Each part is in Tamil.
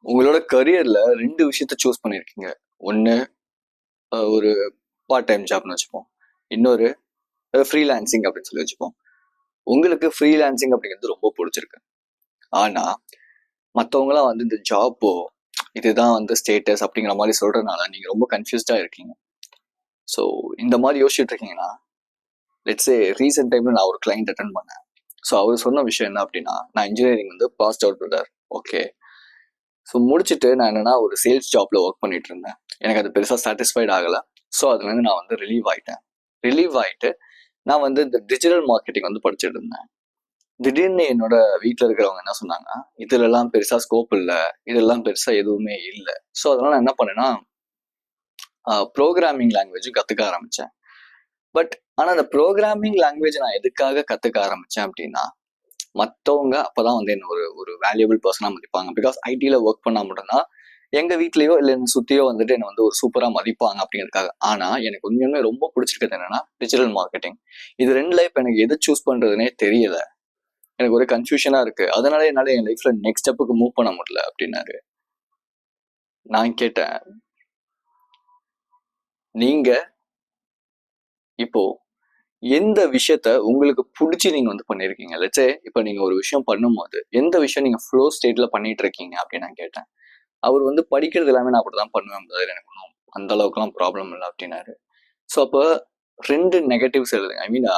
உங்களோட கரியர்ல 2 விஷயத்த சூஸ் பண்ணியிருக்கீங்க. ஒண்ணு ஒரு பார்ட் டைம் ஜாப்னு வச்சுப்போம். இன்னொரு ஃப்ரீலான்சிங் அப்படின்னு சொல்லி வச்சுப்போம். உங்களுக்கு ஃப்ரீலான்சிங் அப்படிங்கிறது ரொம்ப பிடிச்சிருக்கு. ஆனா மற்றவங்களாம் வந்து இந்த ஜாப்போ இதுதான் வந்து ஸ்டேட்டஸ் அப்படிங்கிற மாதிரி சொல்றதுனால நீங்க ரொம்ப கன்ஃபியூஸ்டா இருக்கீங்க. ஸோ இந்த மாதிரி யோசிச்சுட்டு இருக்கீங்கன்னா, லெட்ஸே ரீசெண்ட் டைம்ல நான் ஒரு கிளைண்ட் அட்டன் பண்ணேன். ஸோ அவர் சொன்ன விஷயம் என்ன அப்படின்னா, நான் இன்ஜினியரிங் வந்து passed out brother. Okay. So முடிச்சுட்டு நான் என்னன்னா ஒரு சேல்ஸ் ஜாப்ல ஒர்க் பண்ணிட்டு இருந்தேன். எனக்கு அது பெருசாக சாட்டிஸ்ஃபைட் ஆகலை. ஸோ அதுலேருந்து நான் வந்து ரிலீவ் ஆகிட்டு நான் வந்து இந்த டிஜிட்டல் மார்க்கெட்டிங் வந்து படிச்சுட்டு இருந்தேன். திடீர்னு என்னோட வீட்டில் இருக்கிறவங்க என்ன சொன்னாங்க, இதுலலாம் பெருசாக ஸ்கோப் இல்லை, இதெல்லாம் பெருசாக எதுவுமே இல்லை. ஸோ அதனால நான் என்ன பண்ணேன்னா ப்ரோக்ராமிங் லாங்குவேஜும் கற்றுக்க ஆரம்பித்தேன். பட் ஆனால் அந்த ப்ரோக்ராமிங் லாங்குவேஜ் நான் எதுக்காக கற்றுக்க ஆரம்பித்தேன் அப்படின்னா, மற்றவங்க அப்போதான் வந்து என்ன ஒரு வேல்யூபிள் பர்சனாக மதிப்பாங்க. பிகாஸ் ஐடியில் ஒர்க் பண்ணால் மட்டும்தான் எங்கள் வீட்லேயோ இல்லை என்னை சுற்றியோ வந்துட்டு என்னை வந்து ஒரு சூப்பராக மதிப்பாங்க அப்படிங்கிறதுக்காக. ஆனால் எனக்கு உண்மையுமே ரொம்ப பிடிச்சிருக்கிறது என்னன்னா டிஜிட்டல் மார்க்கெட்டிங். இது 2ல இப்போ எனக்கு எது சூஸ் பண்ணுறதுனே தெரியல. எனக்கு ஒரு கன்ஃபியூஷனாக இருக்குது. அதனால என்னால் என் லைஃப்பில் நெக்ஸ்ட் ஸ்டெப்புக்கு மூவ் பண்ண முடியல அப்படின்னாரு. நான் கேட்டேன், நீங்கள் இப்போ எந்த விஷயத்த உங்களுக்கு பிடிச்சி நீங்க வந்து பண்ணிருக்கீங்க? லெட்ஸே இப்போ நீங்க ஒரு விஷயம் பண்ணும்போது எந்த விஷயம் நீங்க ஃப்ளோ ஸ்டேட்ல பண்ணிட்டு இருக்கீங்க அப்படின்னு நான் கேட்டேன். அவர் வந்து படிக்கிறது எல்லாமே நான் அப்படிதான் பண்ணுவேன், எனக்கு ஒன்றும் அந்த அளவுக்குலாம் ப்ராப்ளம் இல்லை அப்படின்னாரு. ஸோ அப்போ 2 நெகட்டிவ்ஸ் எழுதுங்க. ஐ மீன்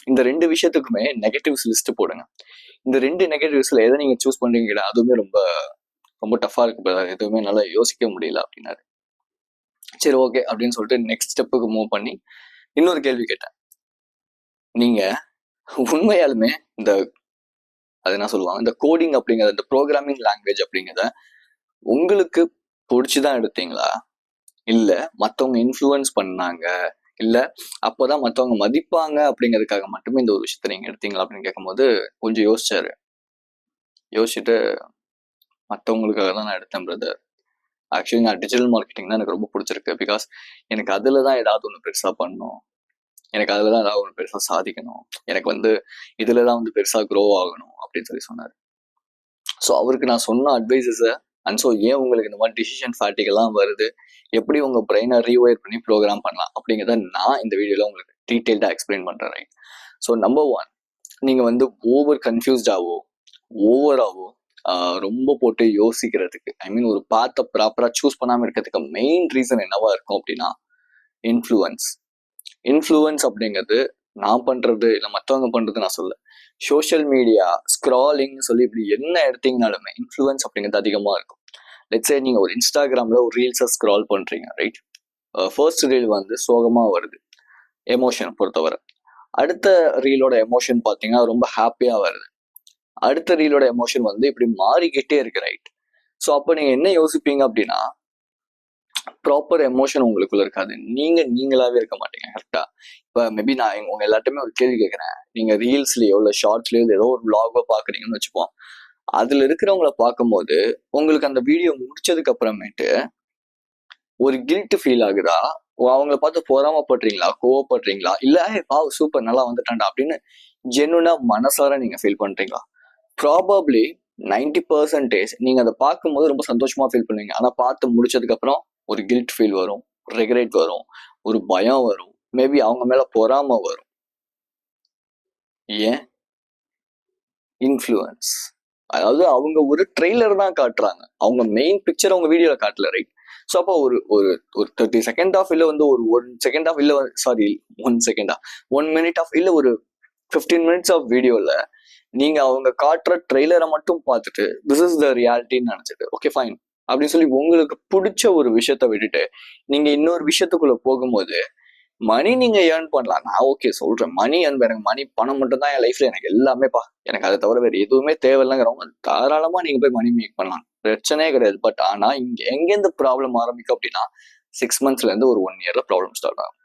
இந்த 2 விஷயத்துக்குமே நெகட்டிவ்ஸ் லிஸ்ட் போடுங்க. இந்த 2 நெகட்டிவ்ஸ்ல எதை நீங்க சூஸ் பண்றீங்களா, அதுவுமே ரொம்ப ரொம்ப டஃபா இருக்கு, எதுவுமே நல்லா யோசிக்க முடியல அப்படின்னாரு. சரி ஓகே அப்படின்னு சொல்லிட்டு நெக்ஸ்ட் ஸ்டெப்புக்கு மூவ் பண்ணி இன்னொரு கேள்வி கேட்டேன். நீங்க உண்மையாலுமே இந்த அது என்ன சொல்லுவாங்க, இந்த கோடிங் அப்படிங்கிறத, இந்த ப்ரோக்ராமிங் லாங்குவேஜ் அப்படிங்கிறத உங்களுக்கு பிடிச்சிதான் எடுத்தீங்களா, இல்ல மற்றவங்க இன்ஃப்ளூயன்ஸ் பண்ணாங்க, இல்ல அப்போதான் மற்றவங்க மதிப்பாங்க அப்படிங்கிறதுக்காக மட்டுமே இந்த ஒரு விஷயத்த நீங்க எடுத்தீங்களா அப்படின்னு கேட்கும்போது கொஞ்சம் யோசிச்சாரு. யோசிச்சுட்டு, மற்றவங்களுக்காக தான் நான் எடுத்தேன் பிரதர். ஆக்சுவலி நான் டிஜிட்டல் மார்க்கெட்டிங் தான் எனக்கு ரொம்ப பிடிச்சிருக்கு. பிகாஸ் எனக்கு அதில் தான் ஏதாவது ஒன்று பெருசாக பண்ணணும், எனக்கு அதில் தான் ஏதாவது ஒன்று பெருசாக சாதிக்கணும், எனக்கு வந்து இதில் தான் வந்து பெருசாக க்ரோ ஆகணும் அப்படின்னு சொல்லி சொன்னார். ஸோ அவருக்கு நான் சொன்ன அட்வைசஸை அண்ட் ஸோ ஏன் உங்களுக்கு இந்த மாதிரி டிசிஷன் ஃபேட்டிகெல்லாம் வருது, எப்படி உங்கள் பிரெயினை ரீவயர் பண்ணி ப்ரோக்ராம் பண்ணலாம் அப்படிங்கிறத நான் இந்த வீடியோவில் உங்களுக்கு டீட்டெயில்டாக எக்ஸ்பிளைன் பண்ணுறேன். ரைட். ஸோ நம்பர் 1, நீங்கள் வந்து ஓவர் கன்ஃபியூஸ்டாவோ ஓவராகவோ ரொம்ப போட்டு யோசிக்கிறதுக்கு, ஐ மீன் ஒரு பாத்தை ப்ராப்பராக சூஸ் பண்ணாமல் இருக்கிறதுக்கு மெயின் ரீசன் என்னவா இருக்கும் அப்படின்னா இன்ஃப்ளூயன்ஸ் அப்படிங்கிறது நான் பண்றது இல்லை மற்றவங்க பண்றது நான் சொல்ல, சோஷியல் மீடியா ஸ்க்ராலிங் சொல்லி இப்படி என்ன எடுத்தீங்கனாலுமே இன்ஃப்ளூயன்ஸ் அப்படிங்கிறது அதிகமாக இருக்கும். லெட்ஸே நீங்கள் ஒரு இன்ஸ்டாகிராமில் ஒரு ரீல்ஸை ஸ்க்ரால் பண்ணுறீங்க, ரைட். ஃபர்ஸ்ட் ரீல் வந்து சோகமாக வருது எமோஷனை பொறுத்தவரை. அடுத்த ரீலோட எமோஷன் பார்த்தீங்கன்னா ரொம்ப ஹாப்பியாக வருது. அடுத்த ரீலோட எமோஷன் வந்து இப்படி மாறிக்கிட்டே இருக்கு, ரைட். ஸோ அப்போ நீங்கள் என்ன யோசிப்பீங்க அப்படின்னா, ப்ராப்பர் எமோஷன் உங்களுக்குள்ள இருக்காது, நீங்களாவே இருக்க மாட்டீங்க. கரெக்டா? இப்போ மேபி நான் உங்க எல்லாத்தையுமே ஒரு கேள்வி கேட்குறேன். நீங்க ரீல்ஸ்லயோ இல்லை ஷார்ட்ஸ்லயோ ஏதோ ஒரு விளாகோ பாக்குறீங்கன்னு வச்சுப்போம். அதுல இருக்கிறவங்கள பார்க்கும்போது உங்களுக்கு அந்த வீடியோ முடிச்சதுக்கு அப்புறமேட்டு ஒரு கில்ட் ஃபீல் ஆகுதா, அவங்கள பார்த்து பொறாமப்படுறீங்களா, கோவப்படுறீங்களா, இல்ல பாவ் சூப்பர் நல்லா வந்துட்டான்டா அப்படின்னு ஜென்னுனா மனசார நீங்க ஃபீல் பண்றீங்களா? ப்ராபப்ளி 90% நீங்க அதை பார்க்கும்போது ரொம்ப சந்தோஷமா ஃபீல் பண்ணுவீங்க. ஆனா பார்த்து முடிச்சதுக்கு அப்புறம் ஒரு கில்ட் ஃபீல் வரும், ரெக்ரெட் வரும், ஒரு பயம் வரும், மேபி அவங்க மேல பொறாம வரும். ஏன்? இன்ஃப்ளூயன்ஸ். அதாவது அவங்க ஒரு ட்ரெய்லர் தான் காட்டுறாங்க, அவங்க மெயின் பிக்சர் அவங்க வீடியோல காட்டல, ரைட். ஸோ அப்போ ஒரு ஒரு ஒரு 30 செகண்ட் ஆஃப் இல்லை வந்து ஒரு 1 செகண்ட் ஆஃப் இல்லை, சாரி 1 செகண்டா 1 மினிட் ஆஃப் இல்லை ஒரு 15 மினிட்ஸ் ஆஃப் வீடியோல நீங்க அவங்க காட்டுற ட்ரெய்லரை மட்டும் பார்த்துட்டு திஸ் இஸ் த ரியாலிட்டின்னு நினைச்சிட்டு ஓகே ஃபைன் அப்படின்னு சொல்லி உங்களுக்கு பிடிச்ச ஒரு விஷயத்த விட்டுட்டு நீங்க இன்னொரு விஷயத்துக்குள்ள போகும்போது மணி நீங்க ஏர்ன் பண்ணலாம். நான் ஓகே சொல்றேன், மணி எனக்கு மணி பணம் மட்டும் தான் என் லைஃப்ல எனக்கு எல்லாமேப்பா, எனக்கு அதை தவிர வேற எதுவுமே தேவையில்லைங்கிறவங்க தாராளமா நீங்க போய் மணி மேக் பண்ணலாம், பிரச்சனையே கிடையாது. பட் ஆனா இங்க எங்கேருந்து ப்ராப்ளம் ஆரம்பிக்கும் அப்படின்னா 6 மந்த்ஸ்ல இருந்து ஒரு 1 இயர்ல ப்ராப்ளம் ஸ்டார்ட் ஆகும்.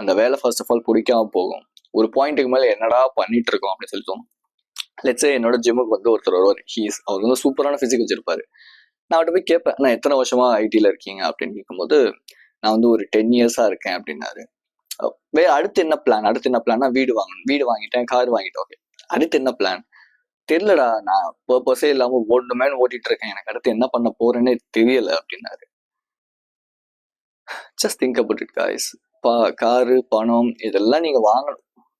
அந்த வேலை ஃபர்ஸ்ட் ஆஃப் ஆல் பிடிக்காம போகும். ஒரு பாயிண்ட்டுக்கு மேல என்னடா பண்ணிட்டு இருக்கோம் அப்படின்னு சொல்லி தோணும். லெட்ஸே என்னோட ஜிம்முக்கு வந்து ஒருத்தர் வருவார். அவர் வந்து சூப்பரான பிசிக் வச்சிருப்பாரு. நான் அவர்கிட்ட போய் கேட்பேன், நான் எத்தனை வருஷமா ஐடியில் இருக்கீங்க அப்படின்னு கேட்கும்போது, நான் வந்து ஒரு 10 இயர்ஸா இருக்கேன் அப்படின்னாரு. அடுத்து என்ன பிளான், வீடு வாங்கணும், வீடு வாங்கிட்டேன், கார் வாங்கிட்டேன், ஓகே அடுத்து என்ன பிளான்? தெரியலடா, நான் பர்பஸே இல்லாம ஓடணுமே ஓட்டிட்டு இருக்கேன், எனக்கு அடுத்து என்ன பண்ண போறேன்னே தெரியல அப்படின்னாரு. Just think about it guys. Car, பணம் இதெல்லாம் நீங்க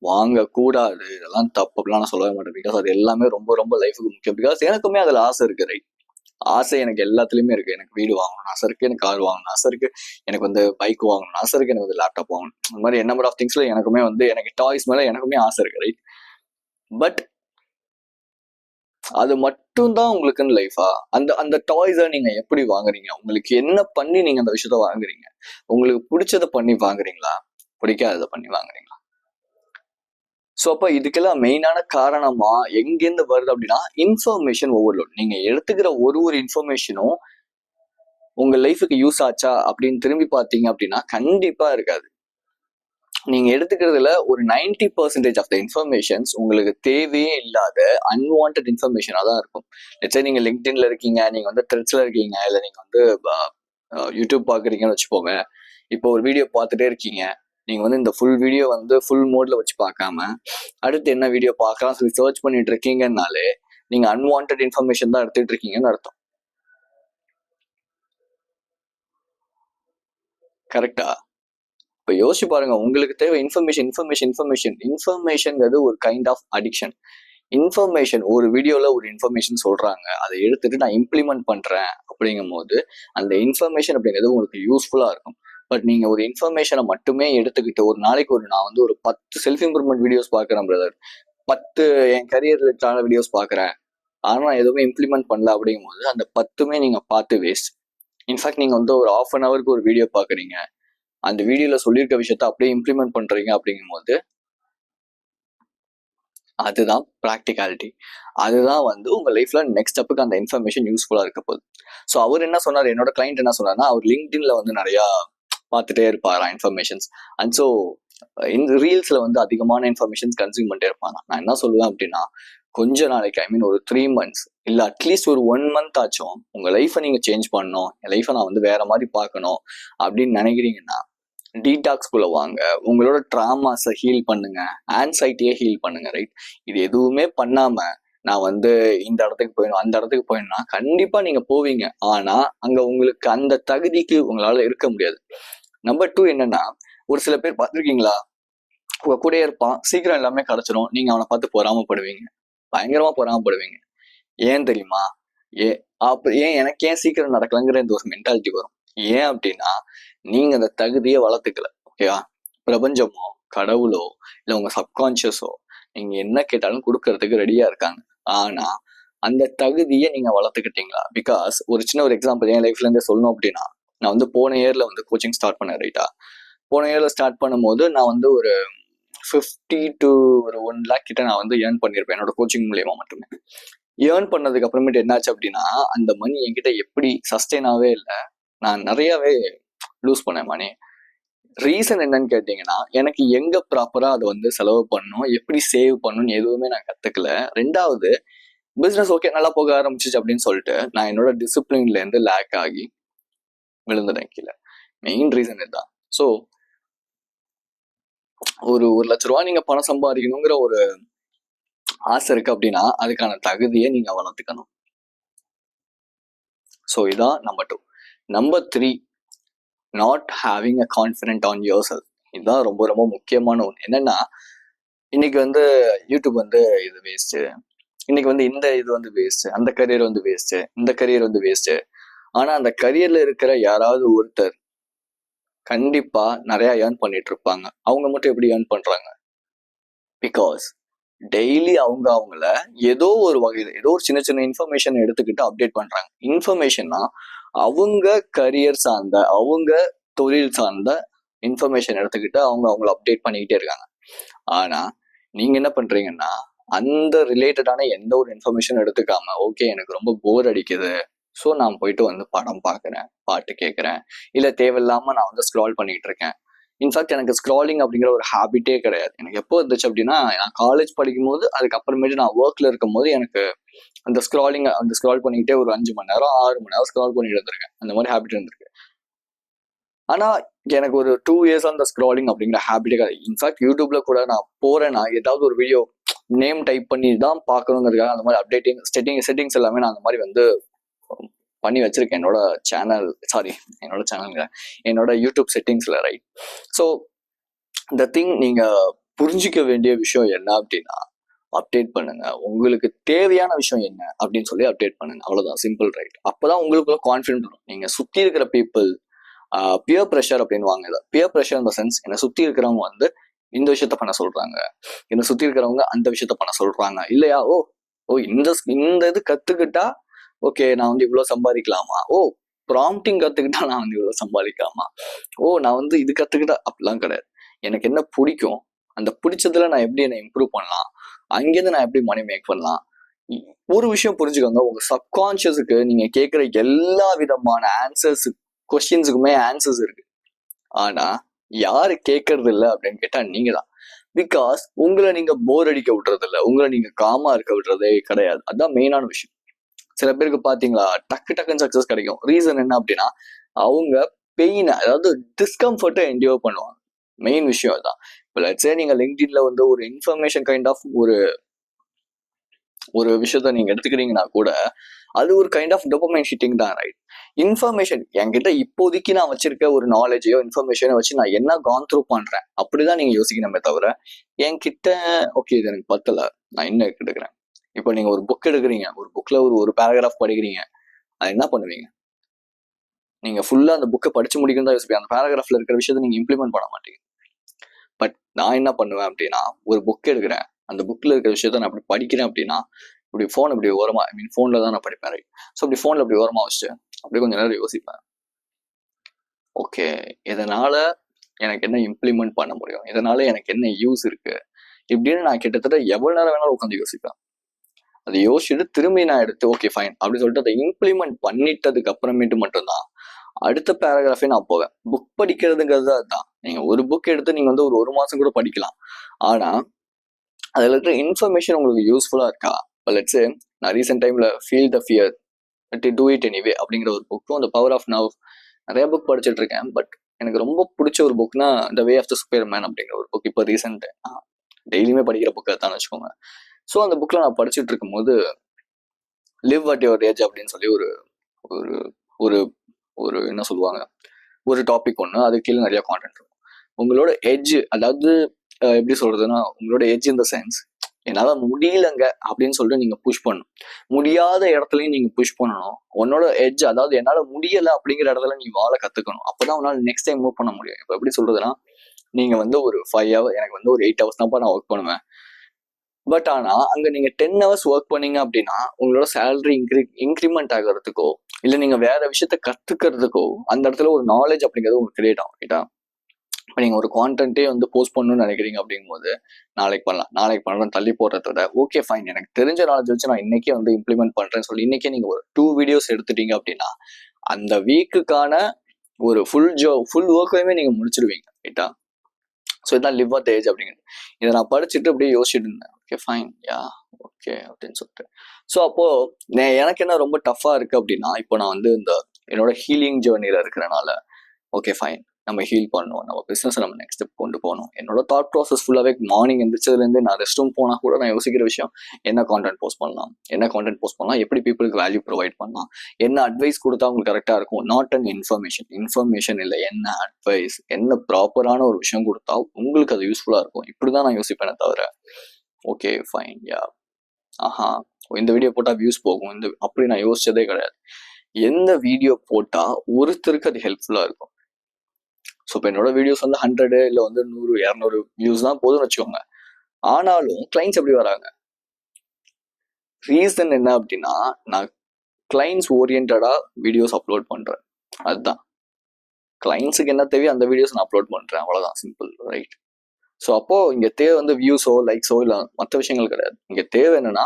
வாங்கக்கூடாது, இதெல்லாம் தப்பு அப்படிலாம் நான் சொல்லவே மாட்டேன். பிகாஸ் அது எல்லாமே ரொம்ப ரொம்ப லைஃபுக்கு முக்கியம். பிகாஸ் எனக்குமே அதுல ஆசை இருக்கு, ரைட்? ஆசை எனக்கு எல்லாத்துலயுமே இருக்கு. எனக்கு வீடு வாங்கணும்னு ஆசை இருக்கு, எனக்கு கார் வாங்கணும்னு ஆசை இருக்கு, எனக்கு வந்து பைக் வாங்கணும்னு ஆசை இருக்கு, எனக்கு வந்து லேப்டாப் வாங்கணும். இந்த மாதிரி நம்பர் ஆஃப் திங்ஸ்ல எனக்குமே வந்து எனக்கு டாய்ஸ் மேல எனக்குமே ஆசை இருக்கு, ரைட்? பட் அது மட்டும் தான் உங்களுக்குன்னு லைஃபா? அந்த அந்த டாய்ஸை நீங்க எப்படி வாங்குறீங்க? உங்களுக்கு என்ன பண்ணி நீங்க அந்த விஷயத்த வாங்குறீங்க? உங்களுக்கு பிடிச்சத பண்ணி வாங்குறீங்களா, பிடிக்காததை பண்ணி வாங்குறீங்களா? ஸோ அப்போ இதுக்கெல்லாம் மெயினான காரணமா எங்கேருந்து வருது அப்படின்னா இன்ஃபர்மேஷன் ஓவர்லோட். நீங்க எடுத்துக்கிற ஒரு இன்ஃபர்மேஷனும் உங்க லைஃபுக்கு யூஸ் ஆச்சா அப்படின்னு திரும்பி பார்த்தீங்க அப்படின்னா கண்டிப்பா இருக்காது. நீங்க எடுத்துக்கிறதுல ஒரு 90% ஆஃப் த இன்ஃபர்மேஷன்ஸ் உங்களுக்கு தேவையே இல்லாத அன்வான்ட் இன்ஃபர்மேஷனா தான் இருக்கும். லெட்ஸ் நீங்க லிங்க்டின்ல இருக்கீங்க, நீங்க வந்து த்ரெட்ஸ்ல இருக்கீங்க, இல்லை நீங்க வந்து யூடியூப் பாக்குறீங்கன்னு வச்சுக்கோங்க. இப்போ ஒரு வீடியோ பார்த்துட்டே இருக்கீங்க, நீங்க வந்து இந்த ஃபுல் வீடியோ வந்து ஃபுல் மோட்ல வச்சு பார்க்காம அடுத்து என்ன வீடியோ பார்க்கலாம் சொல்லி சர்ச் பண்ணிட்டு இருக்கீங்கன்னாலே நீங்க அன்வான்ட் இன்ஃபர்மேஷன் தான் எடுத்துட்டு இருக்கீங்கன்னு அர்த்தம். கரெக்டா? இப்போ யோசிச்சு பாருங்க, உங்களுக்கு தேவை இன்ஃபர்மேஷன்ங்கிறது ஒரு கைண்ட் ஆஃப் அடிக்ஷன். இன்ஃபர்மேஷன், ஒரு வீடியோல ஒரு இன்ஃபர்மேஷன் சொல்றாங்க, அதை எடுத்துட்டு நான் இம்ப்ளிமெண்ட் பண்றேன் அப்படிங்கும் போது அந்த இன்ஃபர்மேஷன் அப்படிங்கிறது உங்களுக்கு யூஸ்ஃபுல்லா இருக்கும். பட் நீங்க ஒரு இன்ஃபர்மேஷனை மட்டுமே எடுத்துக்கிட்டு ஒரு நாளைக்கு நான் வந்து ஒரு 10 செல்ஃப் இம்ப்ரூவ்மெண்ட் வீடியோஸ் பாக்குறேன் பிரதர், 10 என் கரியர் ரிலேட்டடான வீடியோஸ் பாக்குறேன், ஆனா நான் எதுவுமே இம்ப்ளிமெண்ட் பண்ணல அப்படிங்கும் போது அந்த 10மே நீங்க பார்த்து வேஸ்ட். இன்ஃபேக்ட் நீங்க வந்து ஒரு 1/2 hour ஒரு வீடியோ பாக்குறீங்க, அந்த வீடியோல சொல்லியிருக்க விஷயத்த அப்படியே இம்ப்ளிமெண்ட் பண்றீங்க அப்படிங்கும் போது அதுதான் ப்ராக்டிகாலிட்டி. அதுதான் வந்து உங்க லைஃப்ல நெக்ஸ்ட் ஸ்டெப்புக்கு அந்த இன்ஃபர்மேஷன் யூஸ்ஃபுல்லா இருக்க போகுது. ஸோ அவர் என்ன சொன்னார், என்னோட கிளைண்ட் என்ன சொன்னார்னா, அவர் லிங்க்டின்ல வந்து நிறைய பார்த்துட்டே இருப்பாரா இன்ஃபர்மேஷன்ஸ். அண்ட் ஸோ இந்த ரீல்ஸ்ல வந்து அதிகமான இன்ஃபர்மேஷன்ஸ் கன்சியூம் பண்ணிட்டே இருப்பாங்க. நான் என்ன சொல்லுவேன் அப்படின்னா, கொஞ்ச நாளைக்கு, ஐ மீன் ஒரு 3 months இல்லை அட்லீஸ்ட் ஒரு 1 month ஆச்சும் உங்க லைஃபை நீங்க சேஞ்ச் பண்ணணும், என் லைஃபை நான் வந்து வேற மாதிரி பார்க்கணும் அப்படின்னு நினைக்கிறீங்கன்னா டீடாக்ஸ்குள்ள வாங்க, உங்களோட ட்ராமாஸை ஹீல் பண்ணுங்க, ஆன்சைட்டியை ஹீல் பண்ணுங்க, ரைட்? இது எதுவுமே பண்ணாம நான் வந்து இந்த இடத்துக்கு போயிடும் அந்த இடத்துக்கு போயிடணும்னா கண்டிப்பா நீங்க போவீங்க, ஆனா அங்க உங்களுக்கு அந்த தகுதிக்கு உங்களால இருக்க முடியாது. நம்பர் 2 என்னன்னா, ஒரு சில பேர் பார்த்துருக்கீங்களா, உங்க கூட இருப்பான், சீக்கிரம் எல்லாமே கிடைச்சிடும், நீங்க அவனை பார்த்து பொறாமப்படுவீங்க, பயங்கரமா பொறாமப்படுவீங்க. ஏன் தெரியுமா? ஏன் எனக்கு ஏன் சீக்கிரம் நடக்கலங்கிற இந்த ஒரு மென்டாலிட்டி வரும். ஏன் அப்படின்னா நீங்க அந்த தகுதியை வளர்த்துக்கல. ஓகேவா? பிரபஞ்சமோ கடவுளோ இல்லை உங்க சப்கான்சியஸோ நீங்க என்ன கேட்டாலும் கொடுக்கறதுக்கு ரெடியா இருக்காங்க. ஆனா அந்த தகுதியை நீங்க வளர்த்துக்கிட்டீங்களா? பிகாஸ் ஒரு சின்ன ஒரு எக்ஸாம்பிள் என் லைஃப்ல இருந்தே சொல்லணும் அப்படின்னா, நான் வந்து போன இயர்ல வந்து கோச்சிங் ஸ்டார்ட் பண்ணேன், ரைட்டா? போன இயர்ல ஸ்டார்ட் பண்ணும்போது நான் வந்து ஒரு 50 to 1 lakh கிட்ட நான் வந்து ஏர்ன் பண்ணியிருப்பேன் என்னோட கோச்சிங் மூலியமா மட்டுமே. ஏர்ன் பண்ணதுக்கு அப்புறமேட்டு என்னாச்சு அப்படின்னா, அந்த மணி என்கிட்ட எப்படி சஸ்டெயினாவே இல்லை, நான் நிறையவே லூஸ் பண்ணேன் மணி. ரீசன் என்னன்னு கேட்டீங்கன்னா, எனக்கு எங்க ப்ராப்பரா அதை வந்து செலவு பண்ணணும், எப்படி சேவ் பண்ணணும்னு எதுவுமே நான் கத்துக்கல. 2வது, பிசினஸ் ஓகே நல்லா போக ஆரம்பிச்சிச்சு அப்படின்னு சொல்லிட்டு நான் என்னோட டிசிப்ளின்ல இருந்து லேக் ஆகி விழுந்துட்டேன் கீழே. மெயின் ரீசன் இதுதான். ஸோ ஒரு 1,00,000 நீங்க பணம் சம்பாதிக்கணுங்கிற ஒரு ஆசை இருக்கு அப்படின்னா அதுக்கான தகுதியை நீங்க வளர்த்துக்கணும். ஸோ இதான் number 2. Number 3, not having a confident on your self. இதுதான் ரொம்ப ரொம்ப முக்கியமான ஒன்று. என்னன்னா, இன்னைக்கு வந்து யூடியூப் வந்து இது வேஸ்ட், இன்னைக்கு வந்து இந்த இது வந்து வேஸ்ட், அந்த கரியர் வந்து வேஸ்ட், இந்த கரியர் வந்து வேஸ்ட். ஆனா அந்த கரியர்ல இருக்கிற யாராவது ஒருத்தர் கண்டிப்பா நிறைய ஏர்ன் பண்ணிட்டு இருப்பாங்க. அவங்க மட்டும் எப்படி ஏர்ன் பண்றாங்க? பிகாஸ் டெய்லி அவங்கள ஏதோ ஒரு வகையில் ஏதோ ஒரு சின்ன சின்ன இன்ஃபர்மேஷன் எடுத்துக்கிட்டு அப்டேட் பண்றாங்க. இன்ஃபர்மேஷன்னா அவங்க கரியர் சார்ந்த, அவங்க தொழில் சார்ந்த இன்ஃபர்மேஷன் எடுத்துக்கிட்டு அவங்கள அப்டேட் பண்ணிக்கிட்டே இருக்காங்க. ஆனா நீங்க என்ன பண்றீங்கன்னா, அந்த ரிலேட்டடான எந்த ஒரு இன்ஃபர்மேஷன் எடுத்துக்காம, ஓகே எனக்கு ரொம்ப போர் அடிக்குது, ஸோ நான் போயிட்டு வந்து படம் பார்க்குறேன், பாட்டு கேட்குறேன், இல்லை தேவையில்லாம நான் வந்து ஸ்க்ரால் பண்ணிட்டு இருக்கேன். இன்ஃபேக்ட் எனக்கு ஸ்க்ராலிங் அப்படிங்கிற ஒரு ஹேபிட்டே கிடையாது. எனக்கு எப்போ இருந்துச்சு அப்படின்னா, நான் காலேஜ் படிக்கும் போது, அதுக்கப்புறமேட்டு நான் ஒர்க்ல இருக்கும் போது எனக்கு அந்த ஸ்க்ரால் பண்ணிக்கிட்டே ஒரு 5 மணி நேரம் 6 மணி நேரம் ஸ்க்ரால் பண்ணிட்டு இருந்திருக்கேன். அந்த மாதிரி ஹேபிட் இருந்திருக்கு. ஆனா எனக்கு ஒரு 2 years அந்த ஸ்க்ராலிங் அப்படிங்கிற ஹேபிட்டே கிடையாது. இன்ஃபேக்ட் யூடியூப்ல கூட நான் போறேன்னா ஏதாவது ஒரு வீடியோ நேம் டைப் பண்ணி தான் பார்க்கணுங்கிறதுக்காக அந்த மாதிரி அப்டேட்டிங் செட்டிங்ஸ் எல்லாமே நான் அந்த மாதிரி வந்து பண்ணி வச்சிருக்கேன் என்னோட என்னோட யூடியூப் செட்டிங்ஸ்ல, ரைட்? ஸோ இந்த திங் நீங்க புரிஞ்சிக்க வேண்டிய விஷயம் என்ன அப்படின்னா, அப்டேட் பண்ணுங்க. உங்களுக்கு தேவையான விஷயம் என்ன அப்படின்னு சொல்லி அப்டேட் பண்ணுங்க. அவ்வளவுதான், சிம்பிள், ரைட்? அப்பதான் உங்களுக்குள்ள கான்ஃபிடென்ட் வரும். நீங்க சுத்தி இருக்கிற பீப்புள் பியர் ப்ரெஷர் அப்படின்னு வாங்க. பியர் ப்ரெஷர் இந்த சென்ஸ், என்னை சுத்தி இருக்கிறவங்க வந்து இந்த விஷயத்த பண்ண சொல்றாங்க, என்னை சுத்தி இருக்கிறவங்க அந்த விஷயத்த பண்ண சொல்றாங்க இல்லையா? ஓ இந்த இது கத்துக்கிட்டா ஓகே நான் வந்து இவ்வளவு சம்பாதிக்கலாமா? ப்ராம்ப்டிங் கத்துக்கிட்டா நான் வந்து இவ்வளவு சம்பாதிக்கலாமா? நான் வந்து இது கத்துக்கிட்டா, அப்படிலாம் கிடையாது. எனக்கு என்ன பிடிக்கும், அந்த பிடிச்சதுல நான் எப்படி என்ன இம்ப்ரூவ் பண்ணலாம், அங்கேருந்து நான் எப்படி மணி மேக் பண்ணலாம். ஒரு விஷயம் புரிஞ்சுக்கோங்க, உங்க சப்கான்சியஸுக்கு நீங்க கேட்கிற எல்லா விதமான கொஸ்டின்ஸுக்குமே ஆன்சர்ஸ் இருக்கு. ஆனா யாரு கேட்கறது இல்லை அப்படின்னு கேட்டா நீங்க தான். பிகாஸ் உங்களை நீங்க போர் அடிக்க விடுறது இல்லை, உங்களை நீங்க காமா இருக்க விடுறதே கிடையாது. அதுதான் மெயினான விஷயம். சில பேருக்கு பாத்தீங்களா டக்குன்னு சக்சஸ் கிடைக்கும். ரீசன் என்ன அப்படின்னா, அவங்க பெயின், அதாவது டிஸ்கம்ஃபர்ட்டை என்டியோர் பண்ணுவாங்க. மெயின் விஷயம் அதுதான். இப்போ லெட்ஸே நீங்க லிங்க்டின்ல வந்து ஒரு இன்ஃபர்மேஷன் கைண்ட் ஆஃப் ஒரு விஷயத்த நீங்க எடுத்துக்கிறீங்கன்னா கூட அது ஒரு கைண்ட் ஆஃப் டோபமைன் ஹிட்டிங் தான், ரைட்? இன்ஃபர்மேஷன் என்கிட்ட இப்போதைக்கு நான் வச்சிருக்க ஒரு நாலேஜையோ இன்ஃபர்மேஷனோ வச்சு நான் என்ன கான் த்ரூ பண்றேன் அப்படிதான் நீங்க யோசிக்கணுமே தவிர, என்கிட்ட ஓகே இது எனக்கு பத்தல நான் என்ன எடுக்கிறேன். இப்போ நீங்க ஒரு புக் எடுக்கிறீங்க, ஒரு புக்ல ஒரு பேராகிராஃப் படிக்கிறீங்க, அது என்ன பண்ணுவீங்க? நீங்க ஃபுல்லா அந்த புக்கை படிச்சு முடிக்கணும் தான் யோசிப்பீங்க. அந்த பேராகிராஃப்ல இருக்கிற விஷயத்தை நீங்க இம்ப்ளிமெண்ட் பண்ண மாட்டீங்க. பட் நான் என்ன பண்ணுவேன் அப்படின்னா, ஒரு புக் எடுக்கிறேன், அந்த புக்ல இருக்கிற விஷயத்த நான் அப்படி படிக்கிறேன் அப்படின்னா, இப்படி ஃபோன் இப்படி ஓரமா, ஃபோன்ல தான் நான் படிப்பேன், ரைட்? ஸோ அப்படி ஃபோன்ல இப்படி ஓரமா வச்சுட்டு அப்படியே கொஞ்சம் நேரம் யோசிப்பேன். ஓகே, இதனால எனக்கு என்ன இம்ப்ளிமெண்ட் பண்ண முடியும், இதனால எனக்கு என்ன யூஸ் இருக்கு இப்படின்னு நான் கிட்டத்தட்ட எவ்வளவு நேரம் வேணாலும் உட்காந்து யோசிப்பேன். அதை யோசிச்சுட்டு திரும்பி நான் எடுத்து ஓகே ஃபைன் அப்படின்னு சொல்லிட்டு அதை இம்ப்ளிமெண்ட் பண்ணிட்டதுக்கு அப்புறமேட்டு மட்டும்தான் அடுத்த பேராகிராஃபே நான் போவேன். புக் படிக்கிறதுங்கிறது அதுதான். நீங்க ஒரு புக் எடுத்து நீங்க வந்து ஒரு மாசம் கூட படிக்கலாம். ஆனா அதுல இருக்கிற இன்ஃபர்மேஷன் உங்களுக்கு யூஸ்ஃபுல்லா இருக்கா? லெட்ஸ் நான் ரீசெண்ட் டைம்ல feel the fear do it anyway அப்படிங்கிற ஒரு புக்கும், அந்த பவர் ஆஃப் நவ், நிறைய புக் படிச்சுட்டு இருக்கேன். பட் எனக்கு ரொம்ப பிடிச்ச ஒரு புக்னா the way of the superman அப்படிங்கிற ஒரு புக். இப்போ ரீசெண்ட் டெய்லியுமே படிக்கிற புக் தான் வச்சுக்கோங்க. ஸோ அந்த புக்ல நான் படிச்சுட்டு இருக்கும்போது லிவ் அட் யுவர் ஏஜ் அப்படின்னு சொல்லி ஒரு ஒரு ஒரு ஒரு என்ன சொல்லுவாங்க, ஒரு டாபிக் ஒன்று, அது கீழே நிறைய கான்டென்ட் இருக்கும். உங்களோட எட்ஜ், அதாவது எப்படி சொல்றதுன்னா, உங்களோட எட்ஜ் இன் த சென்ஸ், என்னால முடியலங்க அப்படின்னு சொல்லிட்டு நீங்க புஷ் பண்ணணும். முடியாத இடத்துலயும் நீங்க புஷ் பண்ணணும். உன்னோட எட்ஜ், அதாவது என்னால முடியல அப்படிங்கிற இடத்துல நீ வாழ கத்துக்கணும். அப்பதான் உன்னால நெக்ஸ்ட் டைம் மூவ் பண்ண முடியும். இப்போ எப்படி சொல்றதுன்னா, நீங்க வந்து ஒரு 5 hours, எனக்கு வந்து ஒரு 8 hours தான்ப்பா நான் ஒர்க் பண்ணுவேன். பட் ஆனா அங்க நீங்க 10 hours ஒர்க் பண்ணீங்க அப்படின்னா உங்களோட சேலரி இன்க்ரிமெண்ட் ஆகிறதுக்கோ இல்ல நீங்க வேற விஷயத்த கத்துக்கிறதுக்கோ அந்த இடத்துல ஒரு நாலேஜ் அப்படிங்கிறது உங்களுக்கு கிரியேட் ஆகும், ரைட்டா? இப்போ நீங்க ஒரு கான்டென்ட்டே வந்து போஸ்ட் பண்ணணும்னு நினைக்கிறீங்க அப்படிங்கும்போது நாளைக்கு பண்ணலாம் தள்ளி போடுறத விட ஓகே ஃபைன், எனக்கு தெரிஞ்ச நாலேஜ் வச்சு நான் இன்னைக்கே வந்து இம்ப்ளிமெண்ட் பண்றேன்னு சொல்லி இன்னைக்கே நீங்க ஒரு 2 வீடியோஸ் எடுத்துட்டீங்க அப்படின்னா அந்த வீக்குக்கான ஒரு ஃபுல் ஒர்க்கையுமே நீங்க முடிச்சிருவீங்க, ரைட்டா? ஸோ இதான் லிவ் அட் ஏஜ் அப்படிங்கிறது. இதை நான் படிச்சுட்டு அப்படியே யோசிச்சுட்டு இருந்தேன். ஓகே ஃபைன், யா ஓகே அப்படின்னு சொல்லிட்டு. ஸோ அப்போ எனக்கு என்ன ரொம்ப டஃபா இருக்கு அப்படின்னா, இப்போ நான் வந்து இந்த என்னோட ஹீலிங் ஜேர்னில இருக்கிறனால ஓகே ஃபைன், நம்ம ஹீல் பண்ணணும், நம்ம பிஸ்னஸ் நம்ம நெக்ஸ்ட் ஸ்டெப் கொண்டு போகணும். என்னோட தாட் ப்ராசஸ் ஃபுல்லாகவே மார்னிங் எந்திரிச்சதுலேருந்து நான் ரெஸ்ட் ரூம் போனால் கூட நான் யோசிக்கிற விஷயம் என்ன கான்டென்ட் போஸ்ட் பண்ணலாம், எப்படி பீப்புளுக்கு வேல்யூ ப்ரொவைட் பண்ணலாம், என்ன அட்வைஸ் கொடுத்தா அவங்களுக்கு கரெக்டாக இருக்கும். நாட் அண்ட் இன்ஃபர்மேஷன் இல்லை, என்ன அட்வைஸ், என்ன ப்ராப்பரான ஒரு விஷயம் கொடுத்தா உங்களுக்கு அது யூஸ்ஃபுல்லாக இருக்கும். இப்படிதான் நான் யோசிப்பேனே தவிர ஓகே ஃபைன், யா இந்த வீடியோ போட்டால் வியூஸ் போகும் அப்படி நான் யோசிச்சதே கிடையாது. எந்த வீடியோ போட்டால் ஒருத்தருக்கு அது ஹெல்ப்ஃபுல்லாக இருக்கும். ஸோ இப்போ என்னோட வீடியோஸ் வந்து 100 இல்லை வந்து 100-200 வியூஸ் தான் போதும்னு வச்சுக்கோங்க. ஆனாலும் கிளைண்ட்ஸ் எப்படி வராங்க? ரீசன் என்ன அப்படின்னா, நான் கிளைண்ட்ஸ் ஓரியன்டா வீடியோஸ் அப்லோட் பண்றேன். அதுதான் கிளைண்ட்ஸுக்கு என்ன தேவையோ அந்த வீடியோஸ் நான் அப்லோட் பண்றேன், அவ்வளவுதான், சிம்பிள், ரைட்? ஸோ அப்போ இங்க தேவை வந்து வியூஸோ லைக்ஸோ இல்லை மற்ற விஷயங்கள் கிடையாது. இங்க தேவை என்னன்னா,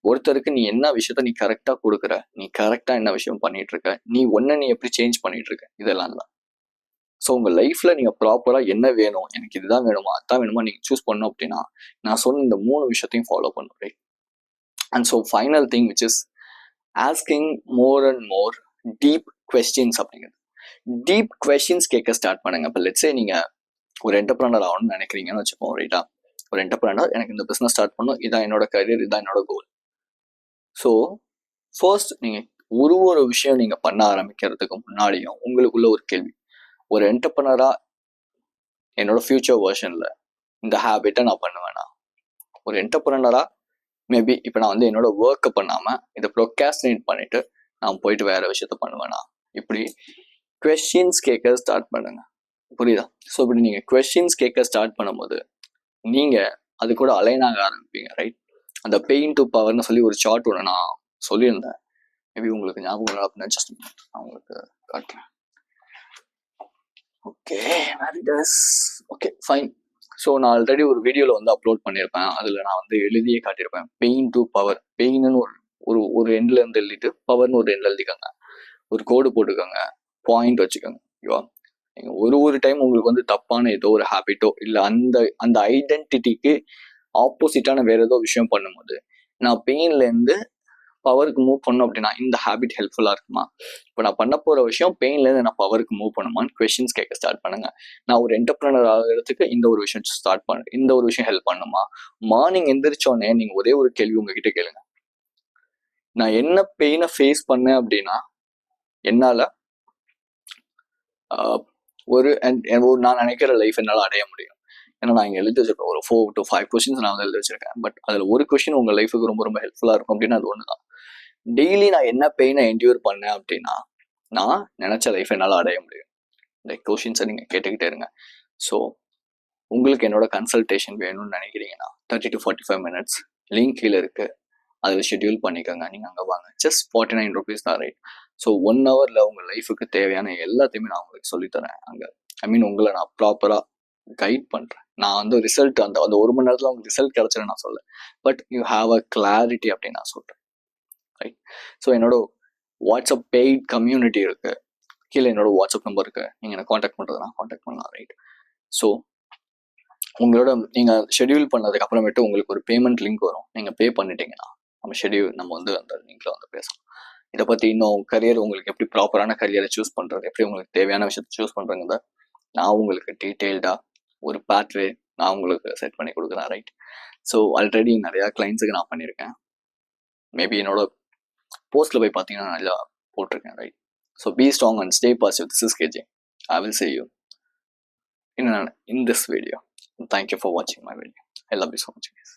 ஒருத்தருக்கு நீ என்ன விஷயத்த நீ கரெக்டா கொடுக்குற, நீ கரெக்டா என்ன விஷயம் பண்ணிட்டு இருக்க, நீ எப்படி சேஞ்ச் பண்ணிட்டு இருக்க, இதெல்லாம் தான். ஸோ உங்கள் லைஃப்பில் நீங்கள் ப்ராப்பராக என்ன வேணும், எனக்கு இதுதான் வேணுமா அதான் வேணுமா நீங்கள் சூஸ் பண்ணோம் அப்படின்னா நான் சொன்ன இந்த 3 விஷயத்தையும் ஃபாலோ பண்ணுறேன். And so final thing which is asking more and more deep questions அப்படிங்கிறது. டீப் கொஸ்டின்ஸ் கேட்க ஸ்டார்ட் பண்ணுங்க. இப்போ லெட்ஸே நீங்கள் ஒரு என்டர்பிரனர் ஆகணும்னு நினைக்கிறீங்கன்னு வச்சுப்போம், ரைட்டா? ஒரு என்டர்பிரனர், எனக்கு இந்த பிஸ்னஸ் ஸ்டார்ட் பண்ணணும், இதான் என்னோட கரியர், இதான் என்னோட கோல். ஸோ ஃபர்ஸ்ட் நீங்கள் ஒரு விஷயம் நீங்கள் பண்ண ஆரம்பிக்கிறதுக்கு முன்னாடியும் உங்களுக்குள்ள ஒரு கேள்வி, ஒரு என்டர்பிரனராக என்னோட ஃபியூச்சர் வெர்ஷனில் இந்த ஹேபிட்டை நான் பண்ணுவேனா? ஒரு என்டர்பிரனராக மேபி இப்போ நான் வந்து என்னோட ஒர்க்கை பண்ணாமல் இதை ப்ரொகாஸ்டினேட் பண்ணிவிட்டு நான் போயிட்டு வேறு விஷயத்த பண்ணுவேனா? இப்படி கொஸ்டின்ஸ் கேட்க ஸ்டார்ட் பண்ணுங்க. புரியுதா? ஸோ இப்படி நீங்கள் கொஸ்டின்ஸ் கேட்க ஸ்டார்ட் பண்ணும்போது நீங்கள் அது கூட அலைன் ஆக ஆரம்பிப்பீங்க, ரைட்? அந்த பெயின் டு பவர்னு சொல்லி ஒரு சார்ட் ஒன்று நான் சொல்லியிருந்தேன். மேபி உங்களுக்கு ஞாபகம் இல்லை அப்படின்னா ஜஸ்ட் நான் உங்களுக்கு காட்டுறேன். Okay, okay fine. ஸோ நான் ஆல்ரெடி ஒரு வீடியோவில் வந்து அப்லோட் பண்ணியிருப்பேன். அதில் நான் வந்து எழுதியே காட்டியிருப்பேன். Pain to power. பெயின்னு ஒரு ஒரு எண்ட்ல இருந்து எழுதிட்டு பவர்னு ஒரு எண்ட்ல எழுதிக்கோங்க. ஒரு கோடு போட்டுக்கோங்க, பாயிண்ட் வச்சுக்கோங்க. ஓகேவா? நீங்கள் ஒரு டைம் உங்களுக்கு வந்து தப்பான ஏதோ ஒரு ஹேபிட்டோ இல்லை அந்த ஐடென்டிட்டிக்கு ஆப்போசிட்டான வேற ஏதோ விஷயம் பண்ணும்போது நான் பெயின்லேருந்து பவருக்கு மூவ் பண்ணோம் அப்படின்னா இந்த ஹேபிட் ஹெல்ப்ஃபுல்லாக இருக்குமா? இப்போ நான் பண்ண போகிற விஷயம் பெயின்லேருந்து நான் பவருக்கு மூவ் பண்ணுமான்னு கொஸ்டின்ஸ் கேட்க ஸ்டார்ட் பண்ணுங்க. நான் ஒரு என்டர்பிரனர் ஆகிறதுக்கு இந்த ஒரு விஷயம் ஸ்டார்ட் பண்ண, இந்த ஒரு விஷயம் ஹெல்ப் பண்ணுமா? மார்னிங் எந்திரிச்சோடனே நீங்கள் ஒரே ஒரு கேள்வி உங்ககிட்ட கேளுங்க, நான் என்ன பெயினை ஃபேஸ் பண்ணேன் அப்படின்னா என்னால் நான் நினைக்கிற லைஃப் என்னால் அடைய முடியும். ஏன்னா நான் இங்கே எழுதி வச்சிருக்கேன் ஒரு 4 to 5 கொஸ்டின்ஸ் நான் வந்து எழுதி வச்சிருக்கேன். பட் அதில் ஒரு கொஸ்டின் உங்கள் லைஃபுக்கு ரொம்ப ரொம்ப ஹெல்ப்ஃபுல்லாக இருக்கும் அப்படின்னா அது ஒன்று தான். டெய்லி நான் என்ன பெயினை என்டியூர் பண்ணேன் அப்படின்னா நான் நினச்ச லைஃப் என்னால் அடைய முடியும். இந்த கொஸ்டின்ஸை நீங்கள் கேட்டுக்கிட்டே இருங்க. ஸோ உங்களுக்கு என்னோட கன்சல்டேஷன் வேணும்னு நினைக்கிறீங்கன்னா 30 to 45 minutes லிங்க் கீழே இருக்குது, அதில் ஷெட்யூல் பண்ணிக்கோங்க. நீங்கள் அங்கே வாங்க. ஜஸ்ட் 49 rupees தான், ரைட்? ஸோ 1 hourல உங்கள் லைஃபுக்கு தேவையான எல்லாத்தையுமே நான் உங்களுக்கு சொல்லித்தரேன் அங்கே. உங்களை நான் ப்ராப்பராக கைட் பண்ணுறேன். நான் வந்து ரிசல்ட் அந்த 1 மணி நேரத்தில் உங்களுக்கு ரிசல்ட் கிடைச்சிடும் நான் சொல்ல, but you have a clarity அப்படின்னு நான் சொல்கிறேன், ரைட்? ஸோ என்னோட வாட்ஸ்அப் பெய்ட் கம்யூனிட்டி இருக்குது, கீழே என்னோட வாட்ஸ்அப் நம்பர் இருக்குது, நீங்கள் என்ன காண்டாக்ட் பண்ணுறதுனா காண்டாக்ட் பண்ணலாம், ரைட்? ஸோ உங்களோட நீங்கள் ஷெட்யூல் பண்ணதுக்கு அப்புறமேட்டு உங்களுக்கு ஒரு பேமெண்ட் லிங்க் வரும். நீங்கள் பே பண்ணிட்டீங்கன்னா நம்ம வந்து அந்த லிங்க்ல வந்து பேசலாம். இதை பற்றி இன்னும் கரியர் உங்களுக்கு எப்படி ப்ராப்பரான கரியரை சூஸ் பண்ணுறது, எப்படி உங்களுக்கு தேவையான விஷயத்தை சூஸ் பண்ணுறதுங்க நான் உங்களுக்கு டீட்டெயில்டாக ஒரு பேத்வே நான் உங்களுக்கு செட் பண்ணி கொடுக்குறேன், ரைட்? ஸோ ஆல்ரெடி நிறையா கிளைண்ட்ஸுக்கு நான் பண்ணியிருக்கேன். மேபி என்னோட போஸ்ட்டில் போய் பார்த்தீங்கன்னா நல்லா போட்டிருக்கேன், right? So be strong and stay positive. This is KJ. I will see you in this video. Thank you for watching my video. I love you so much, guys.